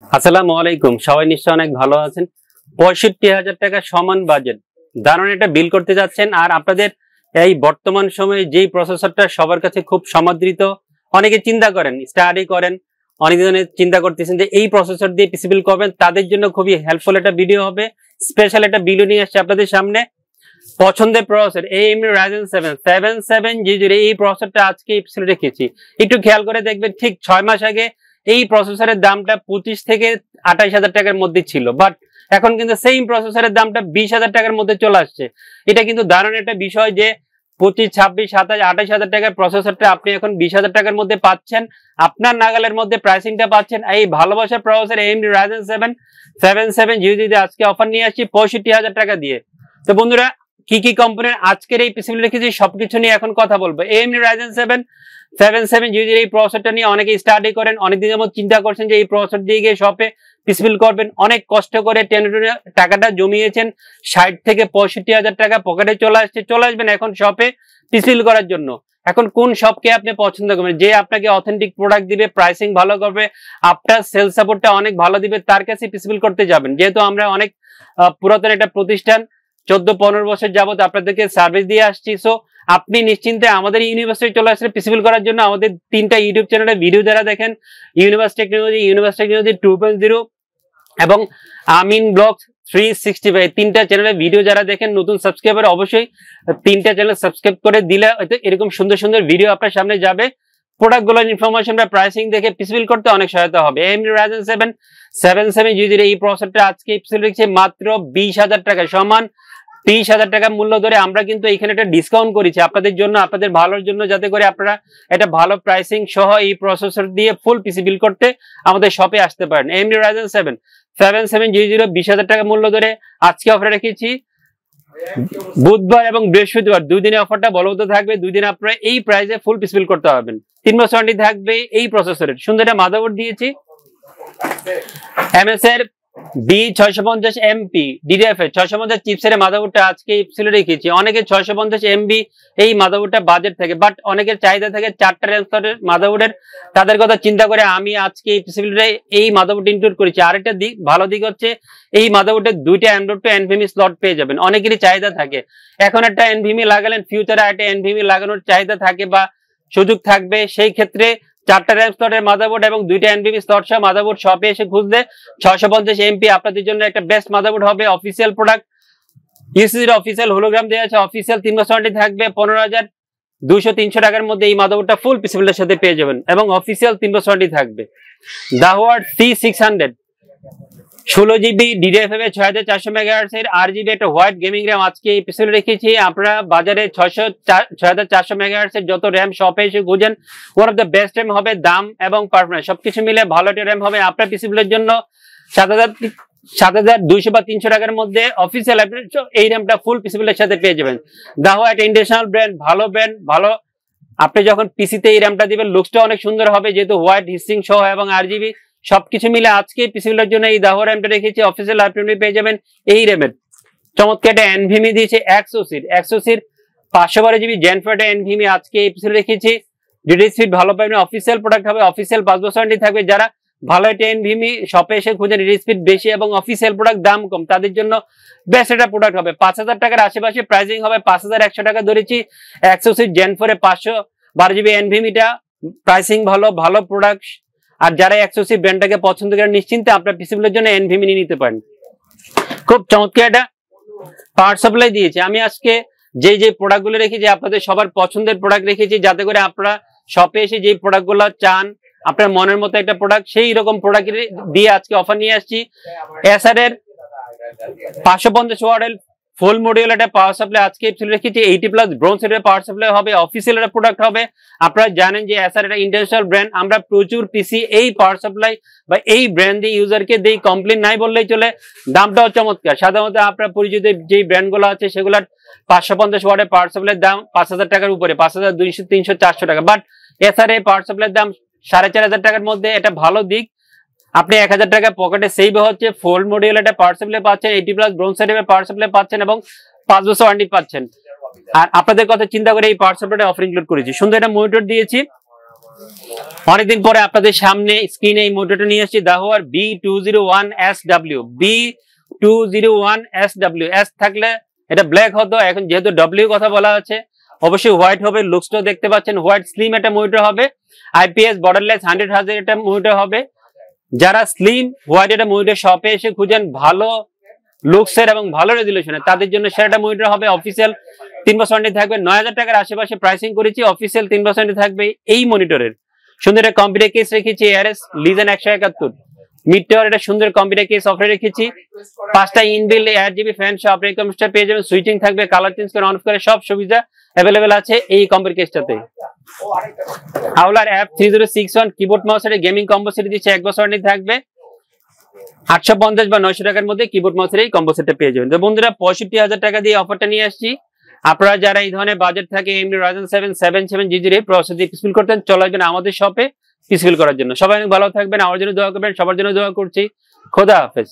আসসালামু আলাইকুম, সবাই নিশ্চয় অনেক ভালো আছেন। ৬৫,০০০ টাকা সমান বাজেট দারুণ একটা বিল করতে যাচ্ছেন। আর আপনাদের এই বর্তমান সময়ে যেই প্রসেসরটা সবার কাছে খুব সমাদৃত, অনেকে চিন্তা করেন, স্টাডি করেন, অনেকজনে চিন্তা করতেছেন যে এই প্রসেসর দিয়ে পিসি বিল করবেন, তাদের জন্য খুবই হেল্পফুল একটা ভিডিও হবে। স্পেশাল একটা ভিডিও নিয়ে আসছে আপনাদের সামনে। পছন্দের প্রসেসর AMD Ryzen 7 7700 এই প্রসেসরটা আজকে এপিসোডে রেখেছি। একটু খেয়াল করে দেখবেন, ঠিক 6 মাস আগে এই প্রসেসরের দামটা 25 থেকে 28,000 টাকার মধ্যে ছিল, বাট এখন কিন্তু সেম প্রসেসরের দামটা 20,000 টাকার মধ্যে চলে আসছে। এটা কিন্তু দারুণ একটা বিষয় যে 25, 26, 27, 28,000 টাকার প্রসেসরটা আপনি এখন 20,000 টাকার মধ্যে পাচ্ছেন, আপনার নাগালের মধ্যে প্রাইসিংটা পাচ্ছেন। এই ভালোবাসার প্রসেসর AMD Ryzen 7 7700 আজকে অফার নিয়ে আসছি 65,000 টাকা দিয়ে। তো বন্ধুরা, কি কি কোম্পানির আজকের এই পিসি বিল রেখেছি সবকিছু নিয়ে এখন কথা বলবো। AMD Ryzen 7 7700 এই প্রসেসরটা নিয়ে অনেকে স্টাডি করেন, অনেকদিন যেমন চিন্তা করছেন যে এই প্রসেসর দিয়ে গিয়ে শপে পিসি বিল করবেন, অনেক কষ্ট করে টেনে টাকাটা জমিয়েছেন, 60 থেকে 65,000 টাকা পকেটে চলে আসবেন এখন শপে পিসি বিল করার জন্য। এখন কোন শপকে আপনি পছন্দ করবেন, যে আপনাকে অথেন্টিক প্রোডাক্ট দিবে, প্রাইসিং ভালো করবে, আপনার সেল সাপোর্টটা অনেক ভালো দিবে, তার কাছে পিসি বিল করতে যাবেন। যেহেতু আমরা অনেক পুরাতন একটা প্রতিষ্ঠান, 14-15 বছর যাবত আপনাদেরকে সার্ভিস দিয়ে আসছি, সো আপনি নিশ্চিন্তে আমাদের ইউনিভার্সিটি চলে আসলে পিসি বিল করার জন্য। আমাদের 3টা ইউটিউব চ্যানেলে ভিডিও যারা দেখেন, ইউনিভার্স টেকনোলজি 2.0 এবং আমিন ব্লগস 365, 3টা চ্যানেলে ভিডিও যারা দেখেন, নতুন সাবস্ক্রাইবার অবশ্যই 3টা চ্যানেল সাবস্ক্রাইব করে দিলে হয়তো এরকম সুন্দর সুন্দর ভিডিও আপনার সামনে যাবে। প্রোডাক্টগুলোর ইনফরমেশন বা প্রাইসিং দেখে পিসি বিল করতে অনেক সহায়তা হবে। AMD Ryzen 7 7700 এই প্রসেসরটা আজকে পিসি বিল রেখেছে মাত্র 20,000 টাকা, সমান 30,000 টাকা মূল্য ধরে। আমরা কিন্তু এখানে একটা ডিসকাউন্ট করেছি আপনাদের জন্য, আপনাদের ভালোর জন্য, যাতে করে আপনারা একটা ভালো প্রাইসিং সহ এই প্রসেসর দিয়ে ফুল পিসি বিল করতে আমাদের শপে আসতে পারেন। AMD Ryzen 7 7700 20,000 টাকা মূল্য ধরে আজকে অফারে রেখেছি। বুধবার এবং বৃহস্পতিবার 2 দিনে অফারটা বলবৎ থাকবে। 2 দিনে আপনারা এই প্রাইসে ফুল পিসি বিল করতে পারবেন। 3 বছর ওয়ারেন্টি থাকবে এই প্রসেসরের। সুন্দর একটা মাদারবোর্ড দিয়েছি, MS এর B650 MP DDF-এর 650 চিপসের মাদারবোর্ডটা আজকে পিসি রেখেছি। অনেকে 650 MB এই মাদারবোর্ডটা বাজেট থাকে, বাট অনেকের চাহিদা থাকে 4টা র্যাম স্লটের মাদারবোর্ডের, তাদের কথা চিন্তা করে আমি আজকে এই পিসি এই মাদারবোর্ড ইনক্লুড করেছি। আরেকটা দিক, ভালো দিক হচ্ছে এই মাদারবোর্ডে 2টা Android to NVMe স্লট পেয়ে যাবেন। অনেকেরই চাহিদা থাকে, এখন একটা NVMe লাগালেন, ফিউচারে একটা NVMe লাগানোর চাহিদা থাকে বা সুযোগ থাকবে, সেই ক্ষেত্রে 4টা র্যাম স্লটের মাদারবোর্ড এবং 2টা NVMe স্লট সহ মাদারবোর্ড শপে এসে খুঁজলে 650 MP আপনাদের জন্য একটা বেস্ট মাদারবোর্ড হবে। অফিসিয়াল প্রোডাক্ট, ইউসিসির অফিসিয়াল হোলোগ্রাম দেওয়া আছে। অফিসিয়াল 3 বছর ওয়ারেন্টি থাকবে। 15,200-300 টাকার মধ্যে এই মাদারবোর্ডটা ফুল পিসি বিলের সাথে পেয়ে যাবেন এবং অফিসিয়াল 3 বছর ওয়ারেন্টি থাকবে। দাহওয়ার C600 16GB DDR5 6400 MHz এর RGB একটা হোয়াইট গেমিং র্যাম আজকে এই পিসি রেখেছি। আপনারা বাজারে 6400 MHz এর যত র্যাম শপে এসে খুঁজেন, one of the best RAM হবে। দাম এবং পারফরম্যান্স সবকিছু মিলে ভালো একটা র্যাম হবে আপনার পিসি বিলের জন্য। 7,200 বা 300 টাকার মধ্যে অফিসিয়াল এই র্যামটা ফুল পিসি বিলের সাথে পেয়ে যাবেন। দাহওয়া একটা ইন্টারন্যাশনাল ব্র্যান্ড, ভালো। আপনি যখন পিসিতে এই র্যামটা দিবেন, লুকসটা অনেক সুন্দর হবে, যেহেতু হোয়াইট হিসিং সহ এবং RGB সবকিছু মিলে আজকে পিসি বিলের জন্য এই দাহওয়া র্যামটা রেখেছি। অফিসিয়াল ল্যাপটপে পেয়ে যাবেন এই র্যামের। চমৎকার একটা NVMe দিয়েছে Exosির 512GB Gen 4 NVMe আজকে এই পিসি রেখেছি। ডিডি স্পিড ভালো পাবেন, অফিসিয়াল প্রোডাক্ট হবে, অফিসিয়াল 5 বছর ওয়ারেন্টি থাকবে। যারা ভালো একটা NVMe শপে এসে খুঁজেন, ডিডি স্পিড বেশি এবং অফিসিয়াল প্রোডাক্ট দাম কম, তাদের জন্য বেস্ট একটা প্রোডাক্ট হবে। 5,000 টাকার আশেপাশে প্রাইসিং হবে, 5,100 টাকা ধরেছি। Exosির Gen 4 512GB NVMe-টা প্রাইসিং ভালো প্রোডাক্ট। আর যারা Exosি ব্র্যান্ডটাকে পছন্দ করেন, নিশ্চিন্তে আপনার পিসি বিলের জন্য NVMe নিয়ে নিতে পারেন। খুব চমৎকার একটা পাওয়ার সাপ্লাই দিয়েছে। আমি আজকে যে প্রোডাক্টগুলো রেখেছি আপনাদের সবার পছন্দের প্রোডাক্ট রেখেছি, যাতে করে আপনারা শপে এসে যে প্রোডাক্টগুলো চান, আপনার মনের মতো একটা প্রোডাক্ট, সেই রকম প্রোডাক্ট দিয়ে আজকে অফার নিয়ে আসছি। এসার এর 550 ওয়াটের ফুল মডিউল একটা পাওয়ার সাপ্লাই আজকে রেখেছি। 80+ ব্রোঞ্জ এর পাওয়ার সাপ্লাই হবে, অফিসিয়াল একটা প্রোডাক্ট হবে। আপনারা জানেন যে এসার একটা ইন্টারন্যাশনাল ব্র্যান্ড, আমরা প্রচুর পিসি এই পাওয়ার সাপ্লাই বা এই ব্র্যান্ড দিয়ে ইউজারকে দেই, কমপ্লেন নাই বললেই চলে। দামটাও চমৎকার। সাধারণত আপনার পরিচিত যে ব্র্যান্ডগুলো আছে সেগুলোর 550 ওয়াটের পাওয়ার সাপ্লাইয়ের দাম 5,000 টাকার উপরে, 5,200, 300, 400 টাকা, বাট এসার এই পাওয়ার সাপ্লাইয়ের দাম 4,500 টাকার মধ্যে। এটা ভালো দিক, আপনি 1,000 টাকা পকেটে সেভ হচ্ছে। ফুল মডিউল একটা পাওয়ার সাপ্লাই পাচ্ছেন, 80+ ব্রোঞ্জ সার্টিফাইড পাওয়ার সাপ্লাই পাচ্ছেন এবং 5 বছর ওয়ারেন্টি পাচ্ছেন। আর আপনাদের কথা চিন্তা করে এই পাওয়ার সাপ্লাইটা অফার ইনক্লুড করেছি। সুন্দর একটা মনিটর দিয়েছি, অনেকদিন পরে আপনাদের সামনে স্ক্রিনে এই মনিটরটা নিয়ে আসছি, দাহুয়ার B201SW। B201SW, এস থাকলে এটা ব্ল্যাক হতো, এখন যেহেতু ডব্লিউ কথা বলা আছে অবশ্যই হোয়াইট হবে। লুকসটাও দেখতে পাচ্ছেন হোয়াইট, স্লিম একটা মনিটর হবে। আইপিএস বর্ডারলেস 100Hz এটা মনিটর হবে। যারা স্লিম হোয়াইট এটা মনিটর শপে এসে খুঁজেন ভালো লুকসের এবং ভালো রেজুলেশনের, তাদের জন্য সেটা মনিটর হবে। অফিসিয়াল 3 বছর ওয়ারেন্টি থাকবে, 9000 টাকার আশেপাশে প্রাইসিং করেছি। অফিসিয়াল 3 বছর ওয়ারেন্টি থাকবে এই মনিটরের। সুন্দর একটা কম্পিউটার কেস রেখেছি, এআরএস লিজেন 171 মিড টাওয়ার, এটা সুন্দর কম্পিউটার কেস অফারে রেখেছি। 5টা ইনবিল্ড 8GB ফ্যান সহ আপনি কম্পিউটার পেয়ে যাবেন। সুইচিং থাকবে, কালার চেঞ্জ করে অন করে সব সুবিধা অ্যাভেলেবেল আছে এই কম্পিউটার কেসটাতে। হাওলার অ্যাপ 3061 কিবোর্ড মাউস এর গেমিং কম্বো সেট দিচ্ছে, 1 বছর ওয়ারেন্টি থাকবে। 850 বা 900 টাকার মধ্যে কিবোর্ড মাউসের এই কম্বো সেটটা পেয়ে যাবেন। তো বন্ধুরা 65,000 টাকা দিয়ে অফারটা নিয়ে আসছি। আপনারা যারা এই ধরনের বাজেট থাকে এমনি Ryzen 7 7700 প্রসেসর দিয়ে পিসফিল করতেন, চলে আসবেন আমাদের শপে পিসফিল করার জন্য। সবাই অনেক ভালো থাকবেন, আমার জন্য দোয়া করবেন, সবার জন্য দোয়া করছি। খোদা হাফেজ।